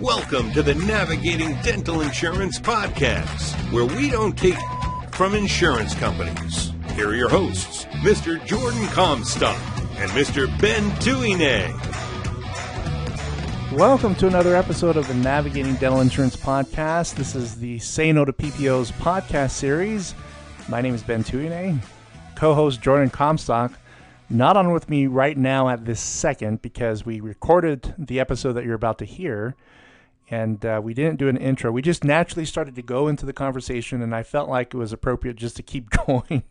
Welcome to the Navigating Dental Insurance Podcast, where we don't take from insurance companies. Here are your hosts, Mr. Jordan Comstock and Mr. Ben Tuine. Welcome to another episode of the Navigating Dental Insurance Podcast. This is the Say No to PPOs podcast series. My name is Ben Tuine, co-host Jordan Comstock. Not on with me right now at this second because we recorded the episode that you're about to hear, and we didn't do an intro. We just naturally started to go into the conversation, and I felt like it was appropriate just to keep going.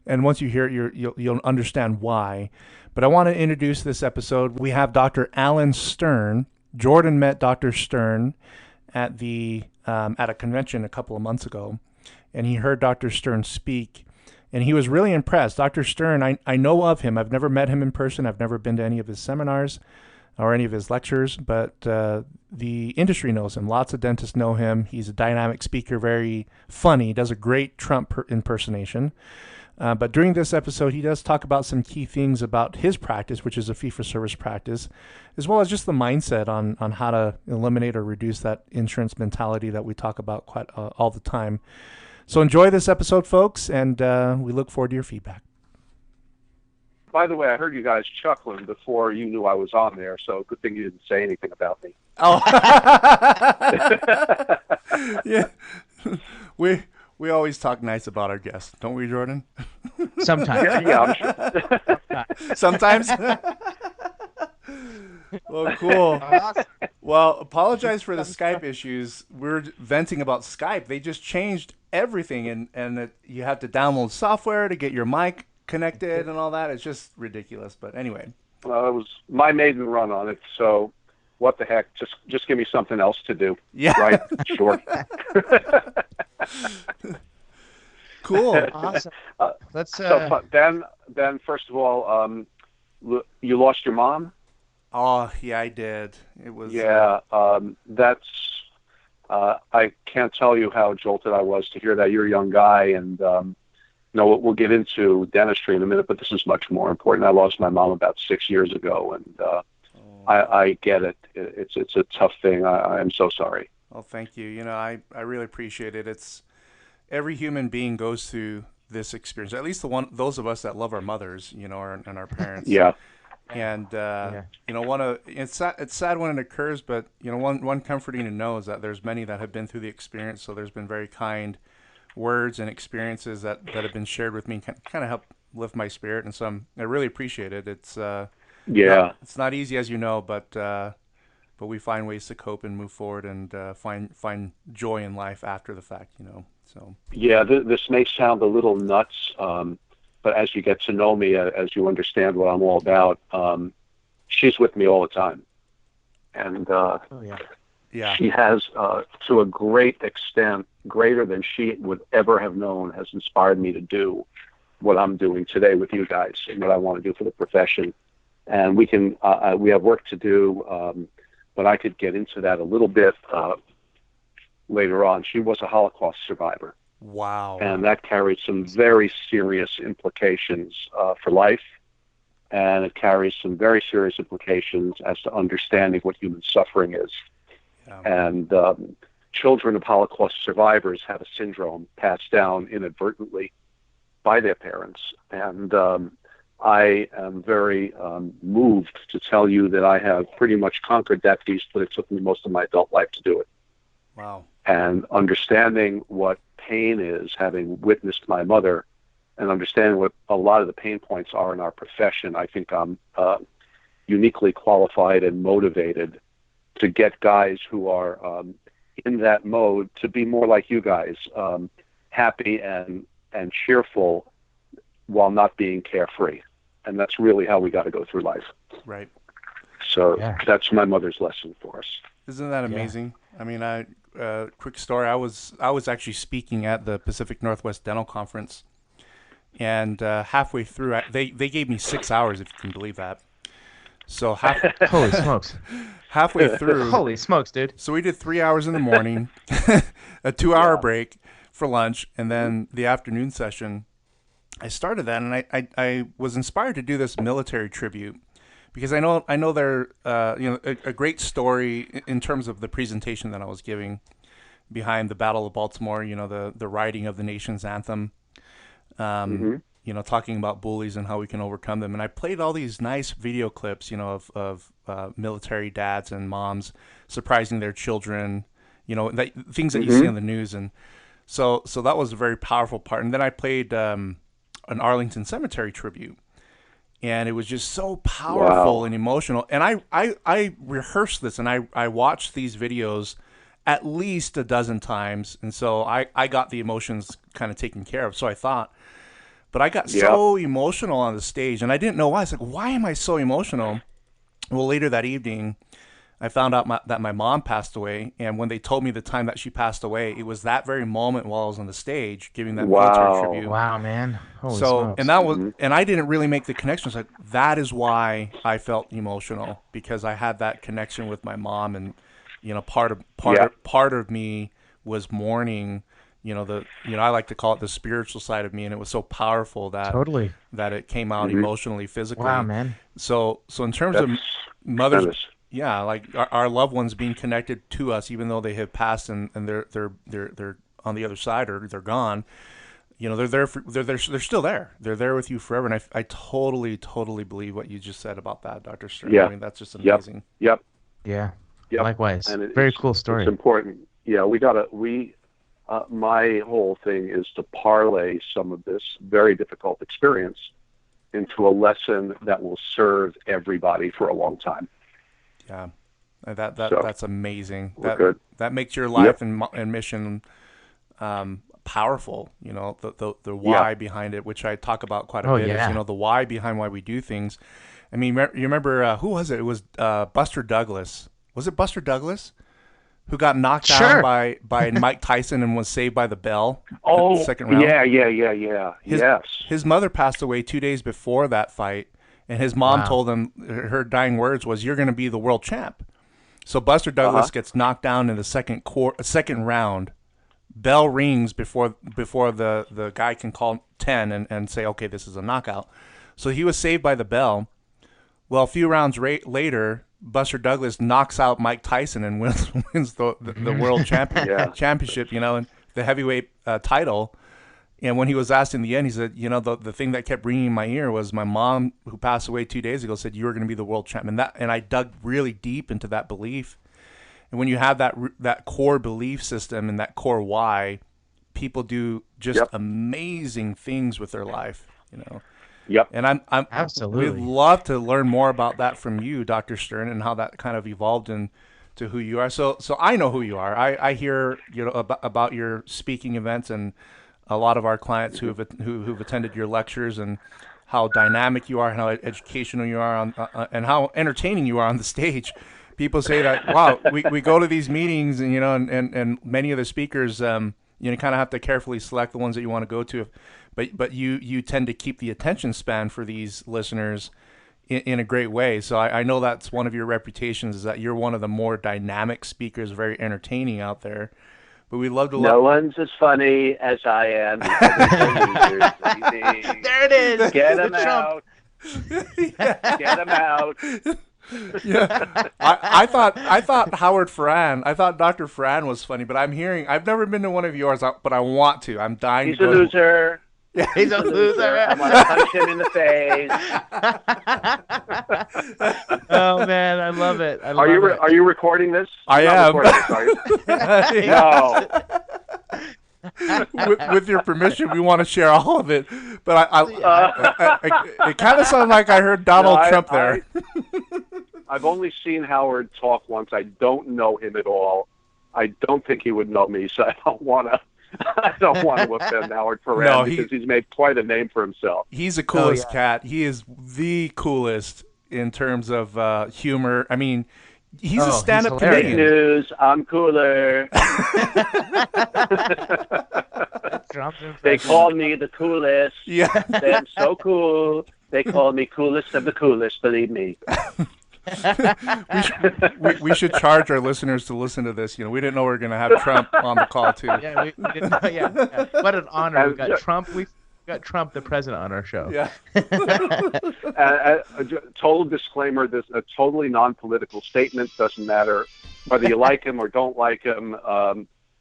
And once you hear it, you'll understand why. But I want to introduce this episode. We have Dr. Alan Stern. Jordan met Dr. Stern at a convention a couple of months ago, and he heard Dr. Stern speak, and he was really impressed. Dr. Stern, I know of him. I've never met him in person. I've never been to any of his seminars or any of his lectures, but the industry knows him. Lots of dentists know him. He's a dynamic speaker, very funny, does a great Trump impersonation. But during this episode, he does talk about some key things about his practice, which is a fee-for-service practice, as well as just the mindset on how to eliminate or reduce that insurance mentality that we talk about quite all the time. So enjoy this episode, folks, and we look forward to your feedback. By the way, I heard you guys chuckling before you knew I was on there, so good thing you didn't say anything about me. Oh, yeah. We always talk nice about our guests, don't we, Jordan? Sometimes. Yeah, I'm sure. Sometimes? Well, cool. Well, apologize for the Skype issues. We're venting about Skype. They just changed everything, and you have to download software to get your mic connected and all that. It's just ridiculous. But anyway. It was my maiden run on it, so what the heck? Just give me something else to do. Yeah. Right? Sure. Cool. Awesome. Let's. So, Ben, first of all, you lost your mom? Oh, yeah, I did. It was. Yeah, that's. I can't tell you how jolted I was to hear that. You're a young guy, and we'll get into dentistry in a minute, but this is much more important. I lost my mom about 6 years ago, and I get it. It's a tough thing. I am so sorry. Well, thank you. I really appreciate it. It's every human being goes through this experience. At least those of us that love our mothers, and our parents. Yeah. And it's sad when it occurs, but one comforting to know is that there's many that have been through the experience. So there's been very kind words and experiences that have been shared with me, kind of help lift my spirit, and so I really appreciate it. It's it's not easy, as you know, but we find ways to cope and move forward and find joy in life after the fact. So yeah, this may sound a little nuts. But as you get to know me, as you understand what I'm all about, she's with me all the time. And she has, to a great extent, greater than she would ever have known, has inspired me to do what I'm doing today with you guys and what I want to do for the profession. And we have work to do, but I could get into that a little bit later on. She was a Holocaust survivor. Wow. And that carries some very serious implications for life, and it carries some very serious implications as to understanding what human suffering is. Yeah. And children of Holocaust survivors have a syndrome passed down inadvertently by their parents. And I am very moved to tell you that I have pretty much conquered that beast, but it took me most of my adult life to do it. Wow. And understanding what pain is, having witnessed my mother, and understanding what a lot of the pain points are in our profession, I think I'm uniquely qualified and motivated to get guys who are in that mode to be more like you guys, happy and cheerful while not being carefree. And that's really how we got to go through life. Right. So that's my mother's lesson for us. Isn't that amazing? Yeah. I mean, quick story. I was actually speaking at the Pacific Northwest Dental Conference, and halfway through, they gave me 6 hours, if you can believe that. So holy smokes! Halfway through, holy smokes, dude! So we did 3 hours in the morning, a 2-hour break for lunch, and then the afternoon session. I started that, and I was inspired to do this military tribute because I know they're a great story in terms of the presentation that I was giving behind the Battle of Baltimore. The writing of the nation's anthem. Talking about bullies and how we can overcome them. And I played all these nice video clips, of military dads and moms surprising their children, things that you see on the news. And so that was a very powerful part. And then I played an Arlington Cemetery tribute. And it was just so powerful and emotional. And I rehearsed this, and I watched these videos at least a dozen times. And so I got the emotions kind of taken care of. So I thought. But I got so emotional on the stage, and I didn't know why. I was like, why am I so emotional? Well, later that evening, I found out that my mom passed away, and when they told me the time that she passed away, it was that very moment while I was on the stage giving that military tribute. Wow, man. Holy smokes. And that was, and I didn't really make the connection. It's like, that is why I felt emotional, because I had that connection with my mom, and part of me was mourning. I like to call it the spiritual side of me, and it was so powerful that that it came out emotionally, physically. Wow, man. So in terms of mothers, like our loved ones being connected to us, even though they have passed and they're on the other side or they're gone, they're there. They're still there. They're there with you forever. And I totally believe what you just said about that, Dr. Stern. Yeah. I mean, that's just amazing. Yep. Yeah. Yep. Likewise. And very cool story. It's important. Yeah, my whole thing is to parlay some of this very difficult experience into a lesson that will serve everybody for a long time. Yeah, that's amazing. Good. That makes your life and mission powerful. The why behind it, which I talk about quite a bit. Is, the why behind why we do things. I mean, you remember who was it? It was Buster Douglas. Was it Buster Douglas? Who got knocked down by Mike Tyson and was saved by the bell? Oh, the second round. Yeah. His mother passed away 2 days before that fight, and his mom told him, her dying words was, "You're going to be the world champ." So Buster Douglas gets knocked down in the second round. Bell rings before the guy can call 10 and say, okay, this is a knockout. So he was saved by the bell. Well, a few rounds later, Buster Douglas knocks out Mike Tyson and wins the world championship, and the heavyweight title. And when he was asked in the end, he said, the thing that kept ringing in my ear was my mom, who passed away 2 days ago, said you were going to be the world champion. And I dug really deep into that belief. And when you have that core belief system and that core why, people do just amazing things with their life, Yep. And I'm absolutely we'd love to learn more about that from you, Dr. Stern, and how that kind of evolved into who you are. So I know who you are. I hear about your speaking events and a lot of our clients who've attended your lectures and how dynamic you are, and how educational you are and how entertaining you are on the stage. People say that, wow, we go to these meetings and and many of the speakers kind of have to carefully select the ones that you want to go to. But you tend to keep the attention span for these listeners in a great way. So I know that's one of your reputations, is that you're one of the more dynamic speakers, very entertaining out there. But we love to No one's as funny as I am. There it is. Get him out. Get him out. Yeah, I thought Howard Farran. I thought Dr. Farran was funny, but I've never been to one of yours, but I want to. I'm dying. He's a loser. He's a loser. I want to punch him in the face. Oh man, I love it. Are you recording this? I am. No. With your permission, we want to share all of it. But it kind of sounded like I heard Donald Trump there. I've only seen Howard talk once. I don't know him at all. I don't think he would know me, so I don't want to offend Howard Farran, because he's made quite a name for himself. He's the coolest cat. He is the coolest in terms of humor. I mean, he's a stand-up comedian. Fake news, I'm cooler. They call me the coolest. Yeah. I'm so cool. They call me coolest of the coolest, believe me. we should charge our listeners to listen to this. We didn't know we were going to have Trump on the call too. Yeah, we didn't know. Yeah. What an honor. We got Trump. got Trump the president on our show. Yeah. Total disclaimer: this a totally non-political statement. Doesn't matter whether you like him or don't like him.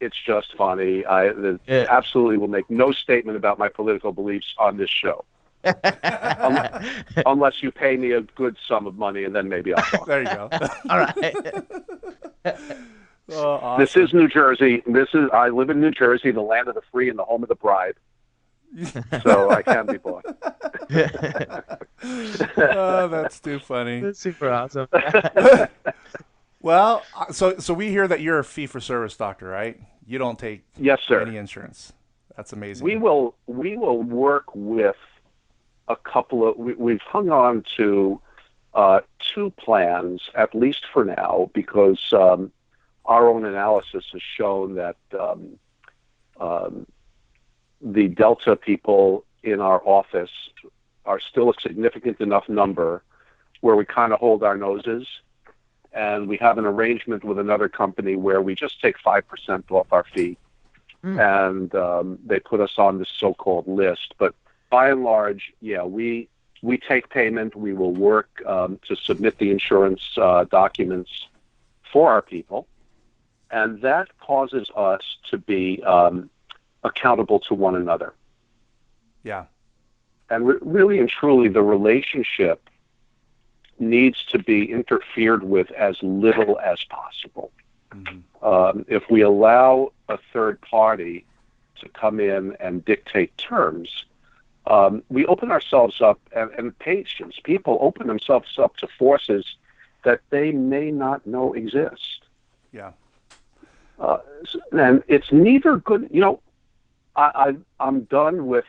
It's just funny. Absolutely will make no statement about my political beliefs on this show. Unless you pay me a good sum of money, and then maybe I'll talk. There you go. All right. Oh, awesome. This is New Jersey. I live in New Jersey, the land of the free and the home of the bride. So I can be bought. Oh, that's too funny. That's super awesome. Well, so we hear that you're a fee-for-service doctor, right? You don't take Yes, sir. any insurance. That's amazing. We will work with a couple of. We've hung on to 2 plans, at least for now, because our own analysis has shown that the Delta people in our office are still a significant enough number where we kind of hold our noses. And we have an arrangement with another company where we just take 5% off our fee. And they put us on this so-called list. But by and large, yeah, we take payment. We will work to submit the insurance documents for our people. And that causes us to be accountable to one another. Yeah. And really and truly, the relationship needs to be interfered with as little as possible. Mm-hmm. If we allow a third party to come in and dictate terms, we open ourselves up, and patients, people open themselves up to forces that they may not know exist. Yeah. And it's neither good. I'm done with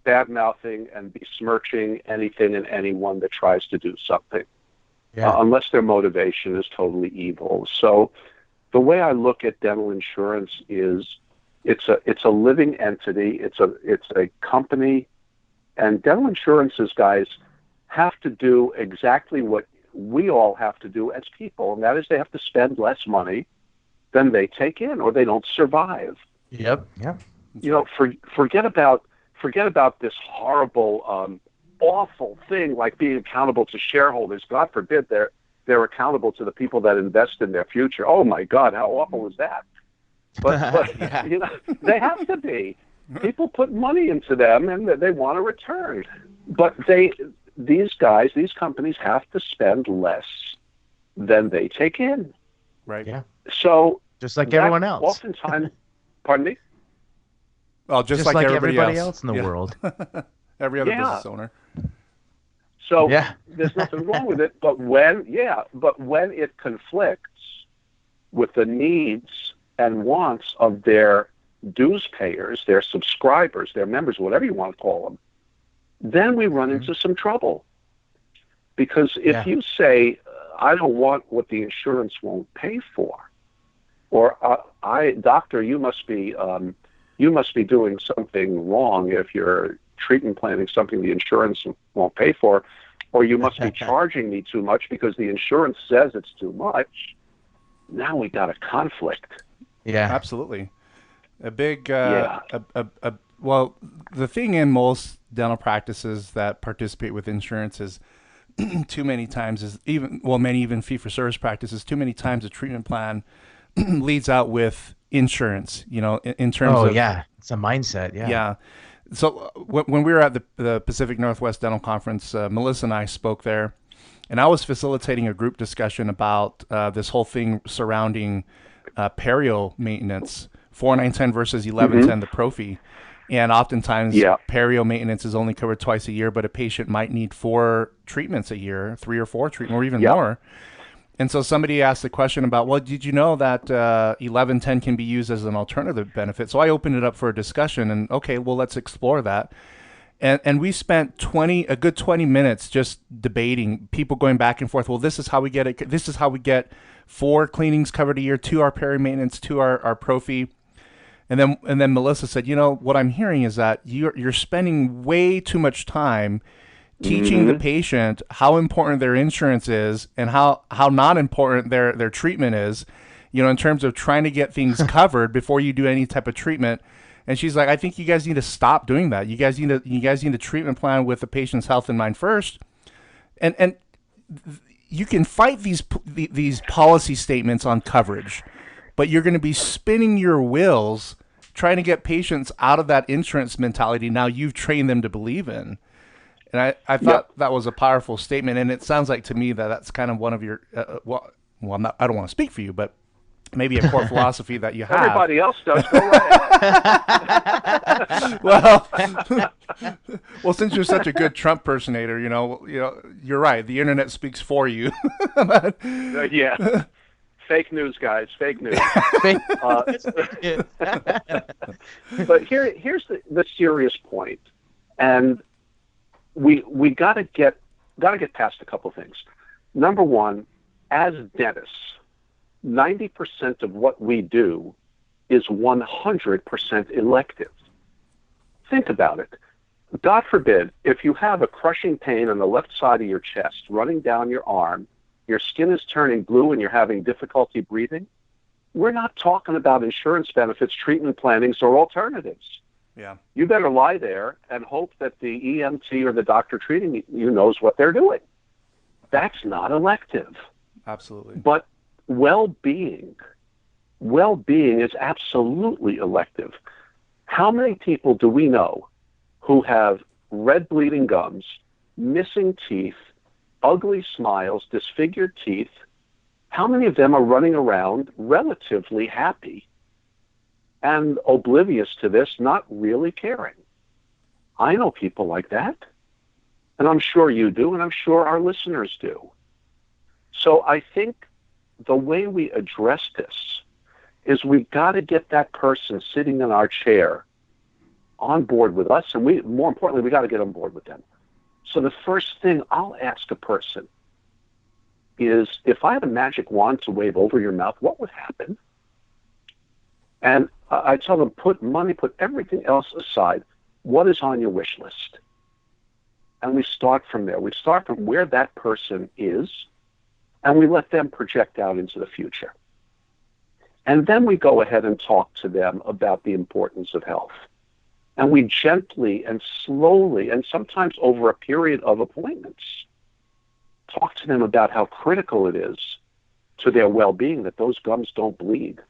bad-mouthing and besmirching anything and anyone that tries to do something, unless their motivation is totally evil. So the way I look at dental insurance is it's a living entity. It's a company, and dental insurances guys have to do exactly what we all have to do as people, and that is they have to spend less money than they take in, or they don't survive. Yep. Forget about this horrible, awful thing like being accountable to shareholders. God forbid they're accountable to the people that invest in their future. Oh my God, how awful is that? But they have to be. People put money into them, and they want a return. But these companies have to spend less than they take in. Right. Yeah. So just like everyone else. Oftentimes, pardon me? Well, just like everybody else in the world. Every other business owner. So there's nothing wrong with it, but when it conflicts with the needs and wants of their dues payers, their subscribers, their members, whatever you want to call them, then we run into some trouble. Because if you say, I don't want what the insurance won't pay for, or doctor, you must be doing something wrong if you're treatment planning something the insurance won't pay for, or you must be charging me too much because the insurance says it's too much. Now we got a conflict. Yeah, absolutely. A big, well, the thing in most dental practices that participate with insurance is too many times many even fee-for-service practices, too many times a treatment plan leads out with insurance, in terms of... it's a mindset, Yeah. So when we were at the Pacific Northwest Dental Conference, Melissa and I spoke there, and I was facilitating a group discussion about this whole thing surrounding perio maintenance, 4910 versus 1110, the pro fee. And oftentimes, perio maintenance is only covered twice a year, but a patient might need 4 treatments a year, 3 or 4 treatments, or even more. And so somebody asked the question about, well, did you know that 1110 can be used as an alternative benefit? So I opened it up for a discussion, and okay, well, let's explore that. And we spent a good 20 minutes just debating, people going back and forth. Well, this is how we get it. This is how we get 4 cleanings covered a year, 2 our perio maintenance, 2 our pro fee. And then Melissa said, what I'm hearing is that you're spending way too much time teaching the patient how important their insurance is and how not important their treatment is, in terms of trying to get things covered before you do any type of treatment. And she's like, I think you guys need to stop doing that. You guys need a treatment plan with the patient's health in mind first. And you can fight these policy statements on coverage, but you're going to be spinning your wheels trying to get patients out of that insurance mentality now you've trained them to believe in. And I thought that was a powerful statement, and it sounds like to me that that's kind of one of your well, I don't want to speak for you, but maybe a core philosophy that you have. Everybody else does. Go right ahead. well, since you're such a good Trump personator, you're right. The internet speaks for you. Yeah. Fake news, guys. Fake news. But here's the serious point, and we got to get past a couple things. Number one, as dentists, 90% of what we do is 100% elective. Think about it. God forbid, if you have a crushing pain on the left side of your chest, running down your arm, your skin is turning blue and you're having difficulty breathing, we're not talking about insurance benefits, treatment plannings, or alternatives. Yeah. You better lie there and hope that the EMT or the doctor treating you knows what they're doing. That's not elective. Absolutely. But well-being is absolutely elective. How many people do we know who have red bleeding gums, missing teeth, ugly smiles, disfigured teeth? How many of them are running around relatively happy and oblivious to this, not really caring? I know people like that, and I'm sure you do, and I'm sure our listeners do. So I think the way we address this is we've got to get that person sitting in our chair on board with us, and more importantly, we got to get on board with them. So the first thing I'll ask a person is, if I had a magic wand to wave over your mouth, what would happen? And I tell them, put money, put everything else aside. What is on your wish list? And we start from there. We start from where that person is, and we let them project out into the future. And then we go ahead and talk to them about the importance of health. And we gently and slowly, and sometimes over a period of appointments, talk to them about how critical it is to their well-being that those gums don't bleed,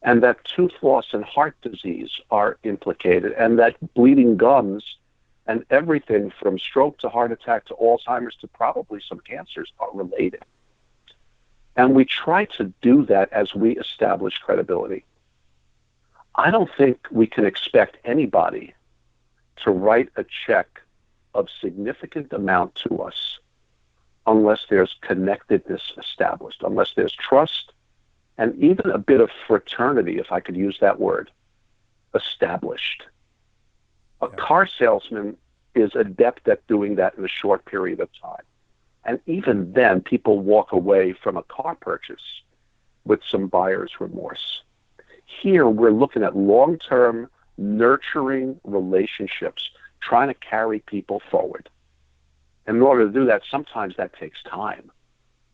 and that tooth loss and heart disease are implicated, and that bleeding gums and everything from stroke to heart attack to Alzheimer's to probably some cancers are related. And we try to do that as we establish credibility. I don't think we can expect anybody to write a check of significant amount to us unless there's connectedness established, unless there's trust and even a bit of fraternity, if I could use that word, established. A car salesman is adept at doing that in a short period of time. And even then, people walk away from a car purchase with some buyer's remorse. Here, we're looking at long-term, nurturing relationships, trying to carry people forward. And in order to do that, sometimes that takes time.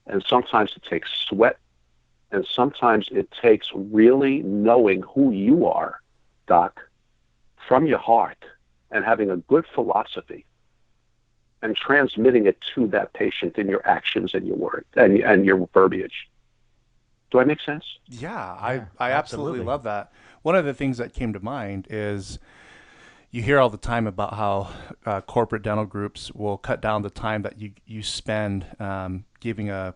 And sometimes it takes sweat. And sometimes it takes really knowing who you are, Doc, from your heart, and having a good philosophy and transmitting it to that patient in your actions and your words and your verbiage. Do I make sense? Yeah, I absolutely love that. One of the things that came to mind is you hear all the time about how corporate dental groups will cut down the time that you spend giving a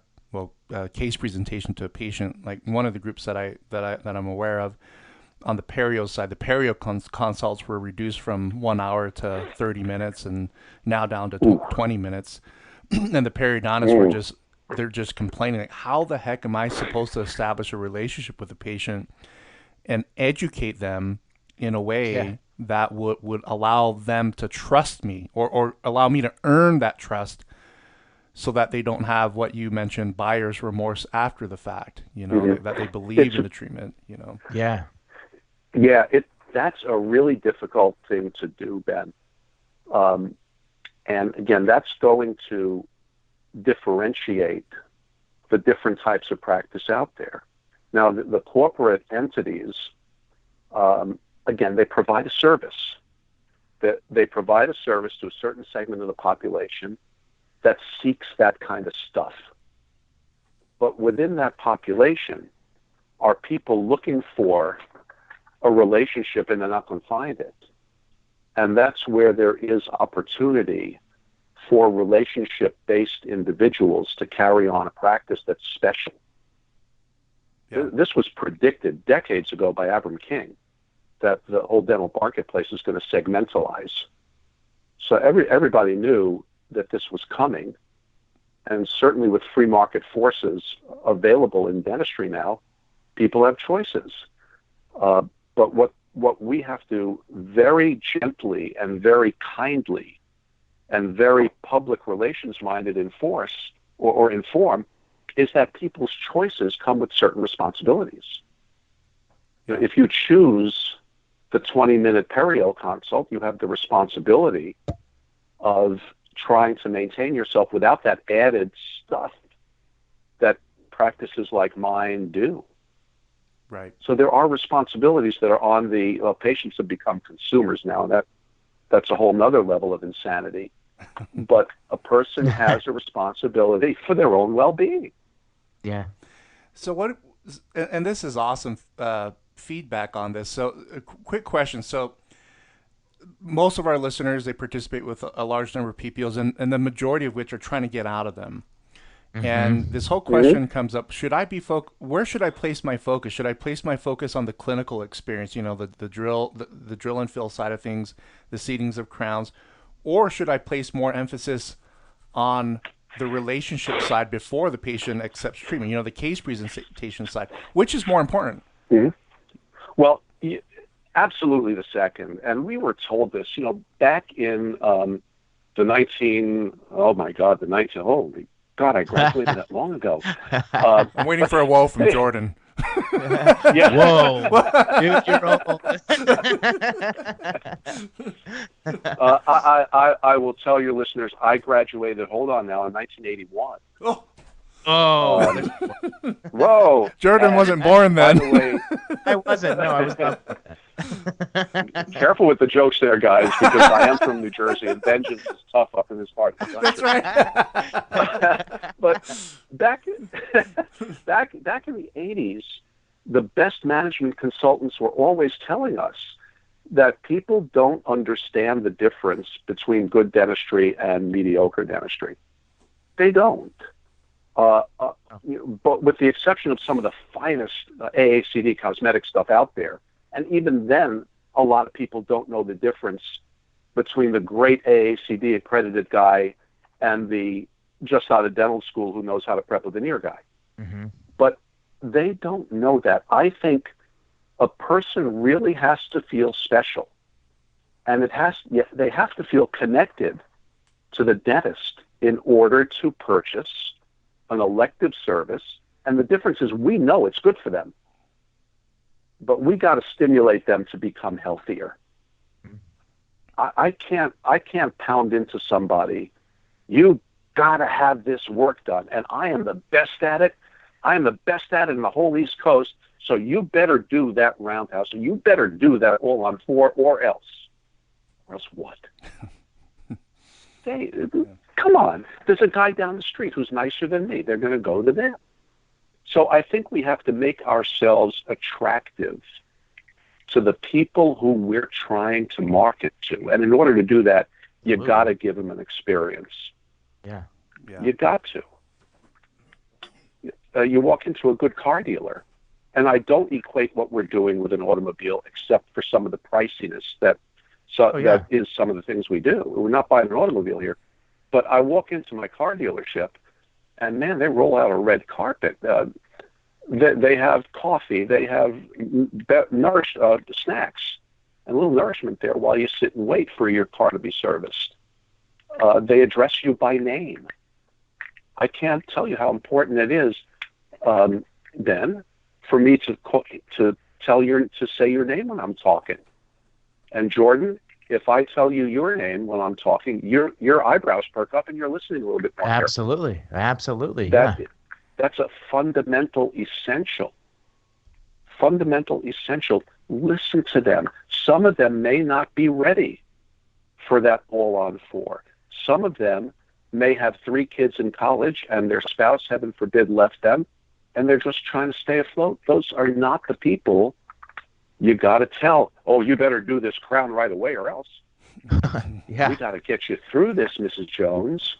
case presentation to a patient. Like one of the groups that I'm aware of, on the perio side, the perio consults were reduced from 1 hour to 30 minutes and now down to 20 minutes. And the periodontists they're just complaining, like, how the heck am I supposed to establish a relationship with a patient and educate them in a way that would allow them to trust me or allow me to earn that trust, so that they don't have what you mentioned, buyer's remorse after the fact, that they believe in the treatment, Yeah. Yeah, that's a really difficult thing to do, Ben. And again, that's going to differentiate the different types of practice out there. Now, the corporate entities again, they provide a service. They provide a service to a certain segment of the population that seeks that kind of stuff. But within that population are people looking for a relationship and they're not going to find it. And that's where there is opportunity for relationship-based individuals to carry on a practice that's special. Yeah. This was predicted decades ago by Abram King, that the whole dental marketplace is going to segmentalize. So everybody knew that this was coming. And certainly with free market forces available in dentistry now, people have choices. But what we have to very gently and very kindly and very public relations-minded enforce or inform is that people's choices come with certain responsibilities. You know, if you choose the 20-minute perio consult, you have the responsibility of trying to maintain yourself without that added stuff that practices like mine do. Right. So there are responsibilities that are on the patients have become consumers now, and that's a whole nother level of insanity. But a person has a responsibility for their own well-being. Yeah. So what? And this is awesome feedback on this. So a quick question. So most of our listeners, they participate with a large number of PPOs, and the majority of which are trying to get out of them. Mm-hmm. And this whole question comes up: should I be where should I place my focus? Should I place my focus on the clinical experience? You know, the drill and fill side of things, the seedings of crowns, or should I place more emphasis on the relationship side before the patient accepts treatment? You know, the case presentation side. Which is more important? Mm-hmm. Well, absolutely the second. And we were told this, you know, back in holy God, I graduated that long ago. I'm waiting for a whoa from Jordan. Yeah. Whoa. Dude, you're old. I will tell your listeners, I graduated, hold on now, in 1981. Oh. Whoa. Jordan wasn't born then. By the way, I wasn't. No, I was not. Careful with the jokes there, guys, because I am from New Jersey, and vengeance is tough up in this part of the country. That's right. But back in the 80s, the best management consultants were always telling us that people don't understand the difference between good dentistry and mediocre dentistry. They don't. But with the exception of some of the finest AACD cosmetic stuff out there, and even then, a lot of people don't know the difference between the great AACD accredited guy and the just out of dental school who knows how to prep a veneer guy. Mm-hmm. But they don't know that. I think a person really has to feel special, and they have to feel connected to the dentist in order to purchase an elective service. And the difference is we know it's good for them, but we got to stimulate them to become healthier. I can't pound into somebody, you got to have this work done, and I am the best at it. I am the best at it in the whole East Coast, so you better do that roundhouse, and you better do that all on four, or else. Or else what? Come on. There's a guy down the street who's nicer than me. They're going to go to them. So I think we have to make ourselves attractive to the people who we're trying to market to. And in order to do that, you got to give them an experience. Yeah. You got to. You walk into a good car dealer, and I don't equate what we're doing with an automobile except for some of the priciness that is some of the things we do. We're not buying an automobile here. But I walk into my car dealership, and man, they roll out a red carpet. They have coffee. They have snacks and a little nourishment there while you sit and wait for your car to be serviced. They address you by name. I can't tell you how important it is, Ben, for me to say your name when I'm talking. And Jordan, if I tell you your name when I'm talking, your eyebrows perk up and you're listening a little bit more. Absolutely. That's a fundamental essential Listen to them. Some of them may not be ready for that all-on-4. Some of them may have 3 kids in college and their spouse, heaven forbid, left them, and they're just trying to stay afloat. Those are not the people you got to tell, oh, you better do this crown right away or else. Yeah. We got to get you through this, Mrs. Jones.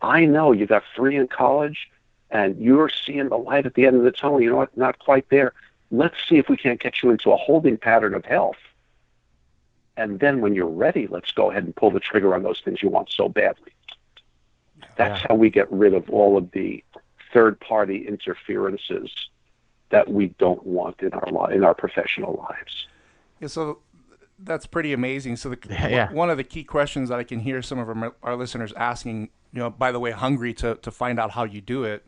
I know you got 3 in college and you're seeing the light at the end of the tunnel. You know what? Not quite there. Let's see if we can't get you into a holding pattern of health. And then when you're ready, let's go ahead and pull the trigger on those things you want so badly. That's how we get rid of all of the third-party interferences that we don't want in our professional lives. Yeah, so that's pretty amazing. So one of the key questions that I can hear some of our listeners asking, by the way, hungry to find out how you do it,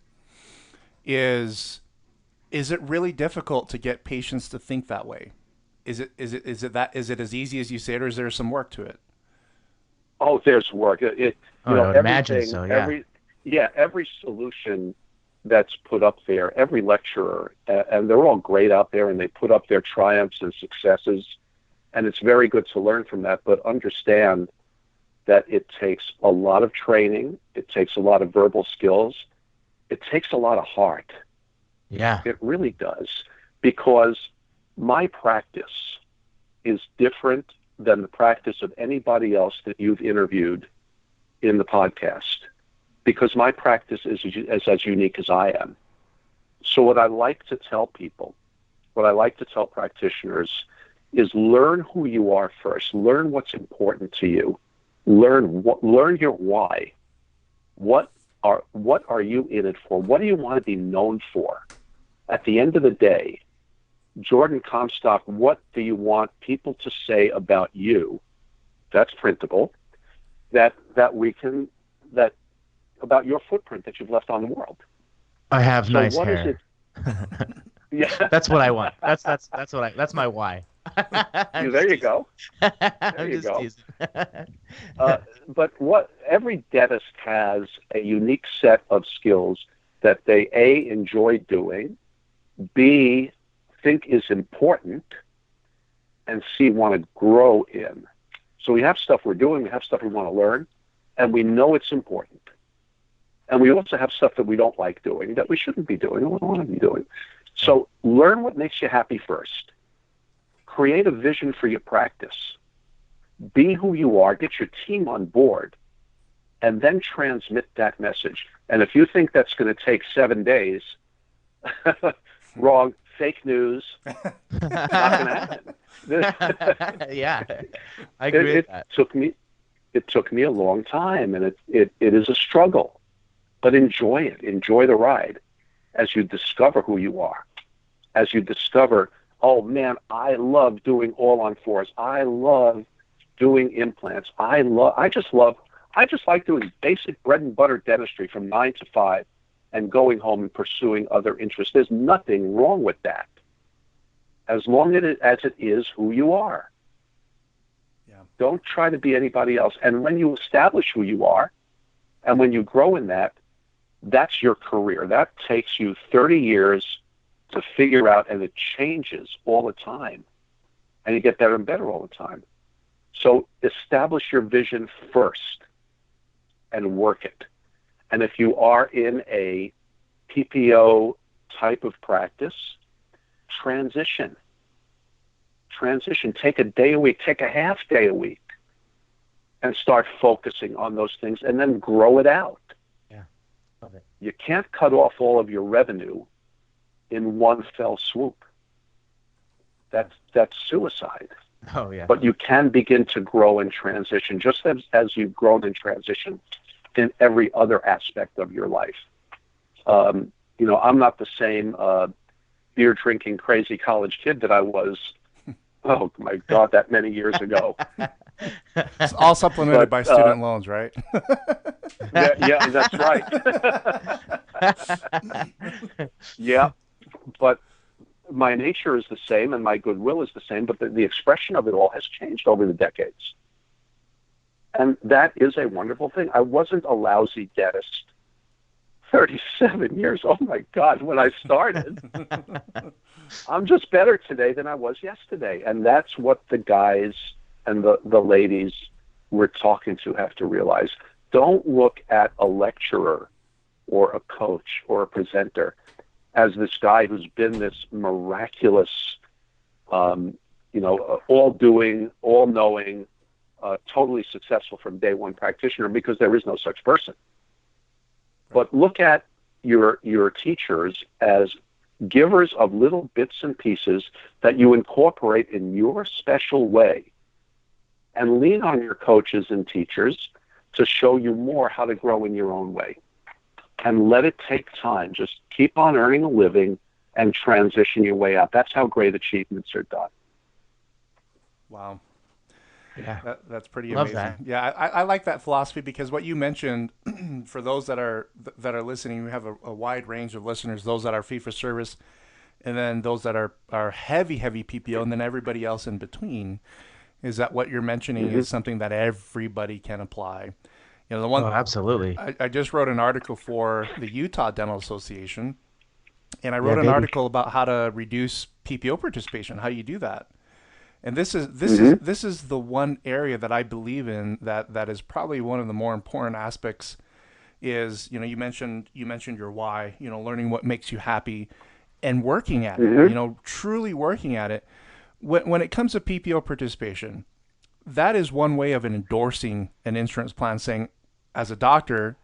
is it really difficult to get patients to think that way? Is it as easy as you say it, or is there some work to it? Oh, there's work. I would imagine so, yeah. Every solution that's put up there, every lecturer, and they're all great out there, and they put up their triumphs and successes, and it's very good to learn from that, but understand that it takes a lot of training, it takes a lot of verbal skills, it takes a lot of heart. Yeah. It really does, because my practice is different than the practice of anybody else that you've interviewed in the podcast, because my practice is as unique as I am. So what I like to tell people, what I like to tell practitioners, is learn who you are first. Learn what's important to you. Learn your why. What are you in it for? What do you want to be known for? At the end of the day, Jordan Comstock, what do you want people to say about you? That's printable. That about your footprint that you've left on the world. I have so nice what hair. Is it? Yeah, that's what I want. That's my why. There you go. I'm just teasing. But every dentist has a unique set of skills that they A, enjoy doing, B, think is important, and C, want to grow in. So we have stuff we're doing, we have stuff we want to learn, and we know it's important. And we also have stuff that we don't like doing, that we shouldn't be doing, or we don't want to be doing. So learn what makes you happy first. Create a vision for your practice. Be who you are, get your team on board, and then transmit that message. And if you think that's going to take 7 days, wrong. Fake news. Not going to happen. Yeah, I agree with that. It took me a long time, and it is a struggle. But enjoy it. Enjoy the ride as you discover who you are. As you discover, oh man, I love doing all-on-4s. I love doing implants. I just like doing basic bread and butter dentistry from 9 to 5. And going home and pursuing other interests. There's nothing wrong with that, as long as it is who you are. Yeah. Don't try to be anybody else. And when you establish who you are, and when you grow in that, that's your career. That takes you 30 years to figure out, and it changes all the time. And you get better and better all the time. So establish your vision first and work it. And if you are in a PPO type of practice, transition. Take a day a week, take a half day a week, and start focusing on those things, and then grow it out. Yeah, love it. You can't cut off all of your revenue in one fell swoop. That's suicide. Oh, yeah. But you can begin to grow and transition, just as you've grown and transitioned in every other aspect of your life. I'm not the same beer-drinking, crazy college kid that I was, oh, my God, that many years ago. It's all supplemented by student loans, right? Yeah, that's right. Yeah, but my nature is the same and my goodwill is the same, but the expression of it all has changed over the decades. And that is a wonderful thing. I wasn't a lousy dentist 37 years. Oh my God, when I started, I'm just better today than I was yesterday. And that's what the guys and the ladies we're talking to have to realize. Don't look at a lecturer or a coach or a presenter as this guy who's been this miraculous, all-doing, all-knowing, totally successful from day one practitioner, because there is no such person. But look at your teachers as givers of little bits and pieces that you incorporate in your special way, and lean on your coaches and teachers to show you more how to grow in your own way. And let it take time. Just keep on earning a living and transition your way out. That's how great achievements are done. Wow. Yeah, that's pretty Love amazing. that. Yeah, I like that philosophy, because what you mentioned, for those that are listening, we have a wide range of listeners, those that are fee for service, and then those that are heavy PPO, and then everybody else in between, is that what you're mentioning is something that everybody can apply. You know, the one. Oh, absolutely. I just wrote an article for the Utah Dental Association, and I wrote an article about how to reduce PPO participation, how you do that. And this is the one area that I believe in that is probably one of the more important aspects. Is, you mentioned your why, learning what makes you happy, and working at it. Truly working at it. When it comes to PPO participation, that is one way of endorsing an insurance plan, saying, as a doctor,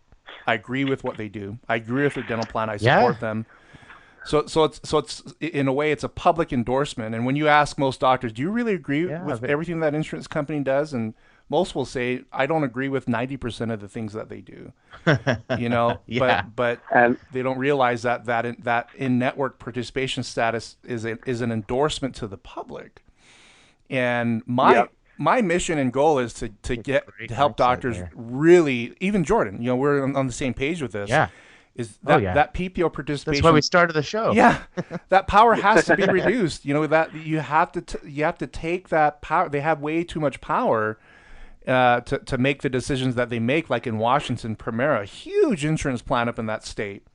I agree with what they do. I agree with their dental plan. I support them. So it's in a way, it's a public endorsement. And when you ask most doctors, do you really agree with everything that insurance company does? And most will say, I don't agree with 90% of the things that they do. But they don't realize that in-network participation status is an endorsement to the public. And my mission and goal is to help doctors really, even Jordan, we're on the same page with this. Yeah. Is that PPO participation? That's why we started the show. Yeah, that power has to be reduced. That you have to take that power. They have way too much power to make the decisions that they make. Like in Washington, Primera, a huge insurance plan up in that state,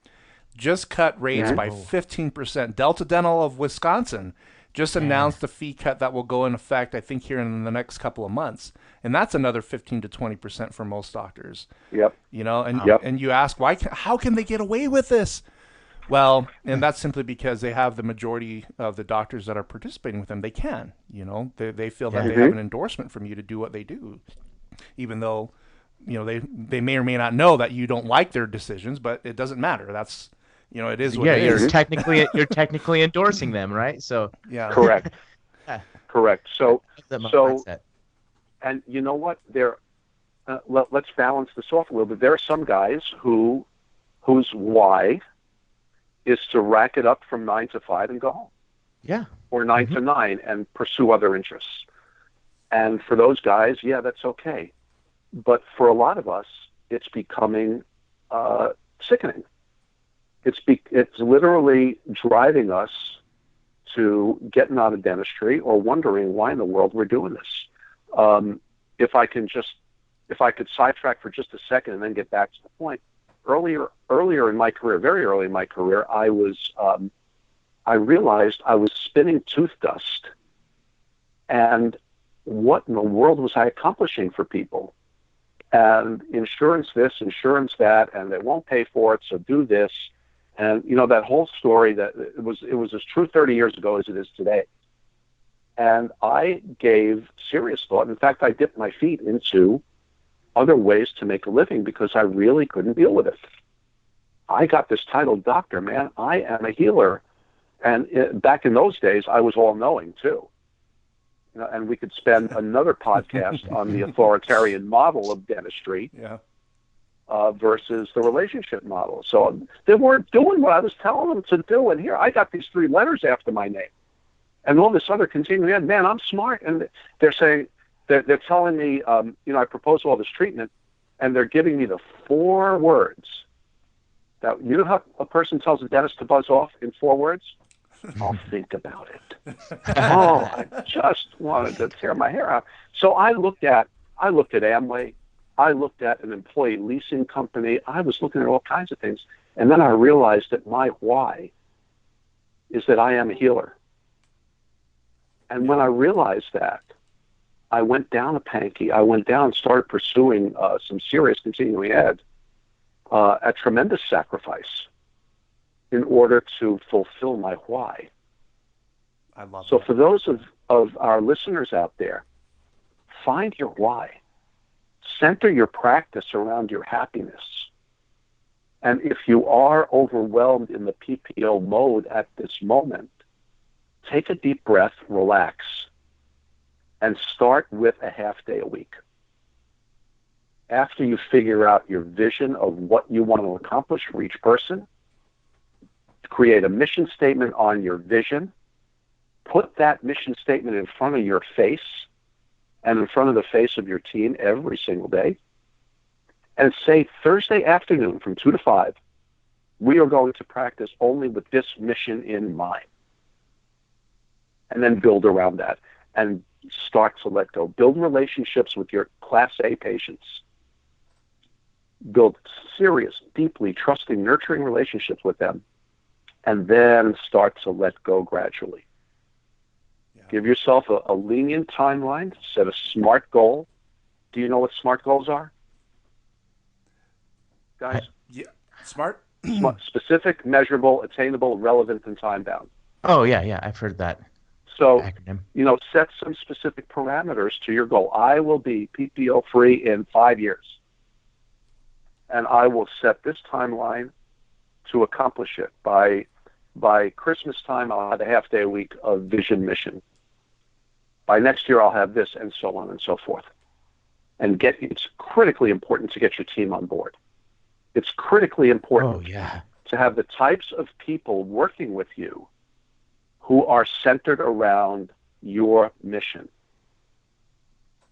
just cut rates by 15%. Delta Dental of Wisconsin just announced a fee cut that will go in effect, I think, here in the next couple of months. And that's another 15 to 20% for most doctors. Yep. And you ask, how can they get away with this? Well, and that's simply because they have the majority of the doctors that are participating with them. They can, they feel that they have an endorsement from you to do what they do, even though, they may or may not know that you don't like their decisions, but it doesn't matter. That's, it is what it is. You're technically endorsing them, right? So correct. So and you know what? Let's balance this off a little bit. There are some guys whose why is to rack it up from 9 to 5 and go home. Yeah. Or 9 to 9 and pursue other interests. And for those guys, that's okay. But for a lot of us, it's becoming sickening. It's literally driving us to getting out of dentistry or wondering why in the world we're doing this. If I could sidetrack for just a second and then get back to the point. Earlier in my career, very early in my career, I realized I was spinning tooth dust, and what in the world was I accomplishing for people? And insurance this, insurance that, and they won't pay for it, so do this. And that whole story, that it was as true 30 years ago as it is today. And I gave serious thought. In fact, I dipped my feet into other ways to make a living because I really couldn't deal with it. I got this title doctor, man. I am a healer. And back in those days, I was all-knowing, too. And we could spend another podcast on the authoritarian model of dentistry versus the relationship model. So they weren't doing what I was telling them to do. And here, I got these 3 letters after my name. And all this other continuing, man, I'm smart. And they're saying, they're telling me, I propose all this treatment, and they're giving me the 4 words. Now, you know how a person tells a dentist to buzz off in 4 words? I'll think about it. I just wanted to tear my hair out. So I looked at Amway. I looked at an employee leasing company. I was looking at all kinds of things. And then I realized that my why is that I am a healer. And when I realized that, I went down to Pankey. I went down and started pursuing some serious continuing ed at tremendous sacrifice in order to fulfill my why. I love so that. For those of our listeners out there, find your why. Center your practice around your happiness. And if you are overwhelmed in the PPO mode at this moment, take a deep breath, relax, and start with a half day a week. After you figure out your vision of what you want to accomplish for each person, create a mission statement on your vision, put that mission statement in front of your face and in front of the face of your team every single day, and say Thursday afternoon from 2 to 5, we are going to practice only with this mission in mind. And then build around that and start to let go. Build relationships with your Class A patients. Build serious, deeply trusting, nurturing relationships with them, and then start to let go gradually. Yeah. Give yourself a lenient timeline. Set a SMART goal. Do you know what SMART goals are? Guys? Yeah. SMART? Specific, measurable, attainable, relevant, and time-bound. Oh, yeah, I've heard that. So, acronym. Set some specific parameters to your goal. I will be PPO-free in 5 years. And I will set this timeline to accomplish it. By Christmas time, I'll have a half day a week of vision mission. By next year, I'll have this, and so on and so forth. And it's critically important to get your team on board. It's critically important to have the types of people working with you who are centered around your mission.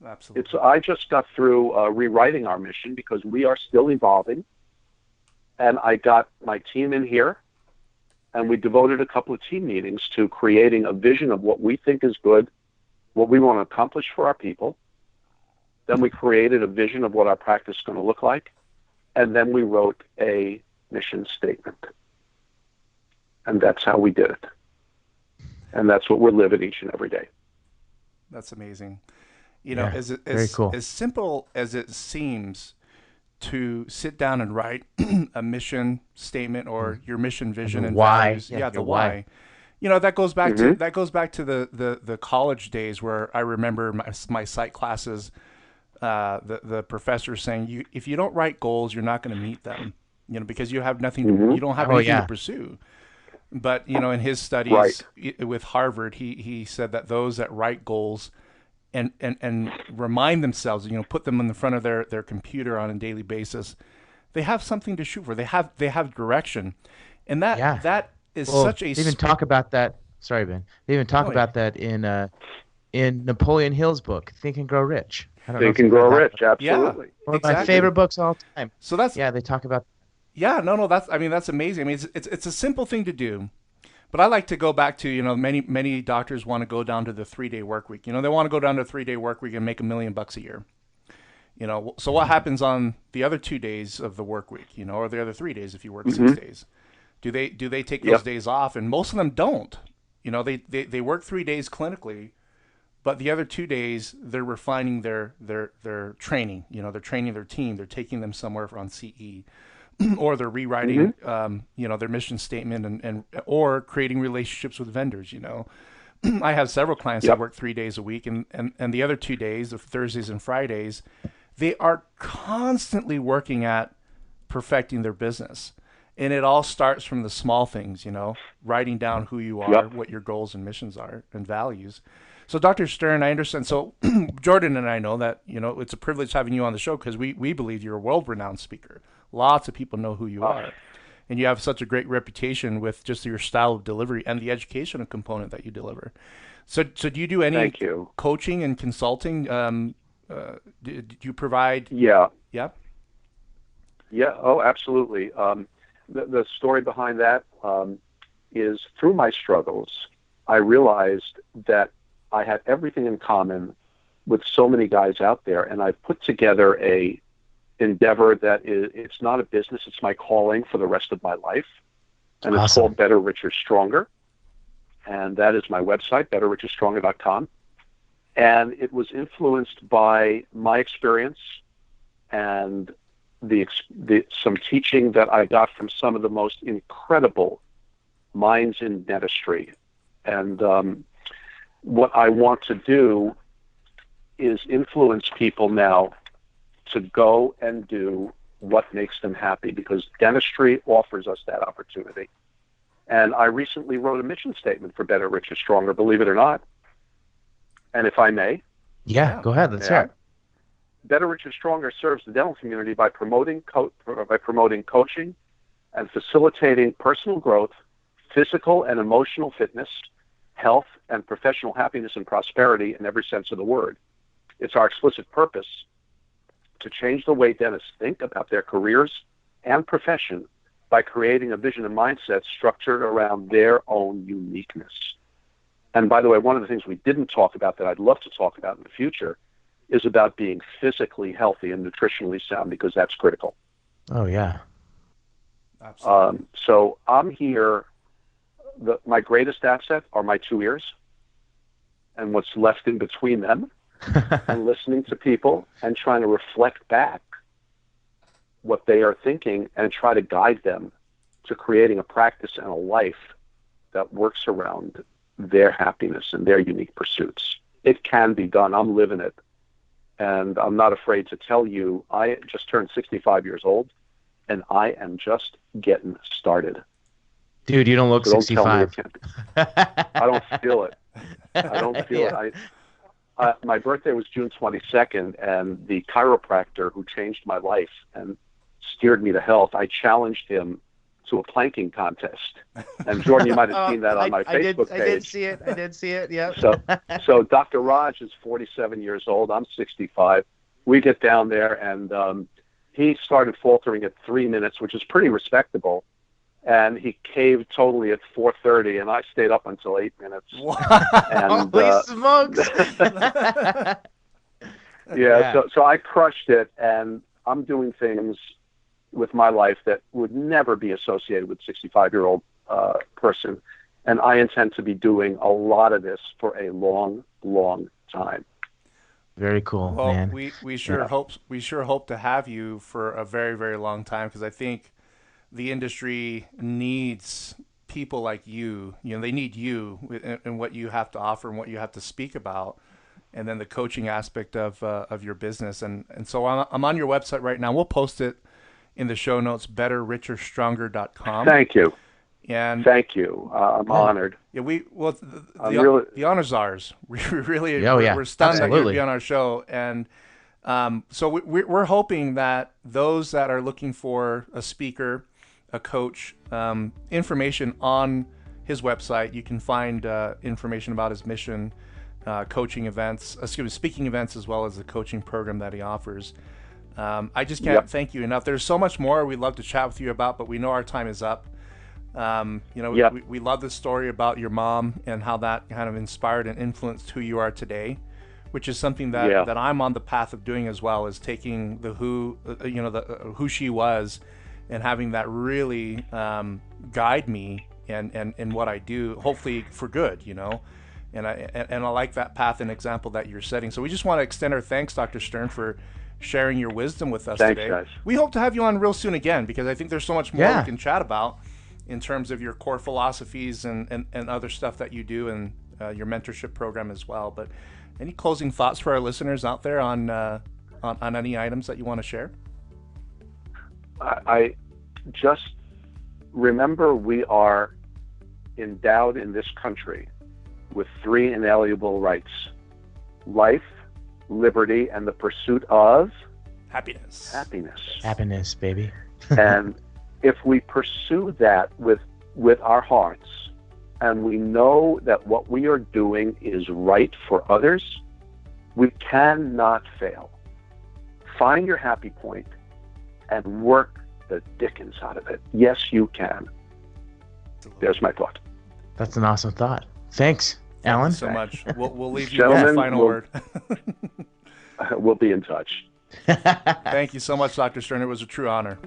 Absolutely. I just got through rewriting our mission because we are still evolving. And I got my team in here, and we devoted a couple of team meetings to creating a vision of what we think is good, what we want to accomplish for our people. Then we created a vision of what our practice is going to look like. And then we wrote a mission statement. And that's how we did it. And that's what we're living each and every day. That's amazing. As simple as it seems to sit down and write a mission statement or your mission, vision, and why. values. The why. That goes back to the college days where I remember my psych classes. The professor saying, if you don't write goals, you're not going to meet them. Because you have nothing. You don't have anything to pursue. But in his studies with Harvard, he said that those that write goals and remind themselves, put them in the front of their computer on a daily basis, they have something to shoot for. They have direction, and that is such a. They even talk about that. Sorry, Ben. They even talk about that in Napoleon Hill's book, Think and Grow Rich. Think and Grow Rich, absolutely. Yeah, one of my favorite books of all time. So that's they talk about. Yeah, no, that's amazing. It's a simple thing to do, but I like to go back to many doctors want to go down to the 3-day work week. They want to go down to a 3-day work week and make $1 million a year. So what happens on the other 2 days of the work week? Or the other 3 days if you work 6 days? Do they take those days off? And most of them don't. They work 3 days clinically, but the other 2 days they're refining their training. They're training their team. They're taking them somewhere on CE. Or they're rewriting, their mission statement and or creating relationships with vendors. I have several clients that work 3 days a week, and the other 2 days, of Thursdays and Fridays, they are constantly working at perfecting their business. And it all starts from the small things, writing down who you are, what your goals and missions are, and values. So, Dr. Stern, I understand. So, Jordan and I know that, it's a privilege having you on the show because we believe you're a world-renowned speaker. Lots of people know who you are. And you have such a great reputation with just your style of delivery and the educational component that you deliver. So do you do any coaching and consulting? Do you provide? Yeah. Yeah? Yeah, absolutely. The story behind that is through my struggles, I realized that I had everything in common with so many guys out there, and I put together a endeavor that it's not a business. It's my calling for the rest of my life. And it's Awesome. called Better, Richer, Stronger. And that is my website, betterricherstronger.com. And it was influenced by my experience and some teaching that I got from some of the most incredible minds in dentistry. And what I want to do is influence people now to go and do what makes them happy, because dentistry offers us that opportunity. And I recently wrote a mission statement for Better, Richer, Stronger, believe it or not. And if I may. Yeah, go ahead. Let's hear it. Better, Richer, Stronger serves the dental community by promoting coaching and facilitating personal growth, physical and emotional fitness, health, and professional happiness and prosperity in every sense of the word. It's our explicit purpose to change the way dentists think about their careers and profession by creating a vision and mindset structured around their own uniqueness. And by the way, one of the things we didn't talk about that I'd love to talk about in the future is about being physically healthy and nutritionally sound, because that's critical. Oh, yeah. Absolutely. So I'm here. My greatest asset are my 2 ears and what's left in between them, and listening to people and trying to reflect back what they are thinking and try to guide them to creating a practice and a life that works around their happiness and their unique pursuits. It can be done. I'm living it. And I'm not afraid to tell you, I just turned 65 years old, and I am just getting started. Dude, you don't look So 65. I don't feel it. I don't feel it. My birthday was June 22nd, and the chiropractor who changed my life and steered me to health, I challenged him to a planking contest. And Jordan, you might have seen that on my Facebook page. I did see it. Yep. So Dr. Raj is 47 years old. I'm 65. We get down there, and he started faltering at 3 minutes, which is pretty respectable. And he caved totally at 4:30, and I stayed up until 8 minutes. And, holy smokes! yeah. So I crushed it, and I'm doing things with my life that would never be associated with a 65-year-old person. And I intend to be doing a lot of this for a long, long time. Very cool, well, man. We sure hope to have you for a very, very long time, because I think the industry needs people like you. You know, they need you and what you have to offer and what you have to speak about, and then the coaching aspect of your business. And so I'm on your website right now. We'll post it in the show notes, betterricherstronger.com. Thank you. And thank you. I'm honored. Yeah, the honor's ours. We really, we're stunned that you'd be on our show. And so we're hoping that those that are looking for a speaker, a coach, information on his website, you can find information about his mission, speaking events, as well as the coaching program that he offers. I just can't thank you enough. There's so much more we'd love to chat with you about, but we know our time is up. We love the story about your mom and how that kind of inspired and influenced who you are today, which is something that I'm on the path of doing as well, is taking the who she was and having that really guide me and what I do, hopefully for good, and I like that path and example that you're setting. So we just want to extend our thanks, Dr. Stern, for sharing your wisdom with us today. Guys. We hope to have you on real soon again, because I think there's so much more we can chat about in terms of your core philosophies and other stuff that you do, and your mentorship program as well. But any closing thoughts for our listeners out there on any items that you want to share? I just remember we are endowed in this country with 3 inalienable rights: life, liberty, and the pursuit of happiness. Happiness, baby. And if we pursue that with our hearts, and we know that what we are doing is right for others, we cannot fail. Find your happy point and work the dickens out of it. Yes, you can. There's my thought. That's an awesome thought. Thanks, Alan. Thank you so much. We'll leave you with the final word. We'll be in touch. Thank you so much, Dr. Stern. It was a true honor.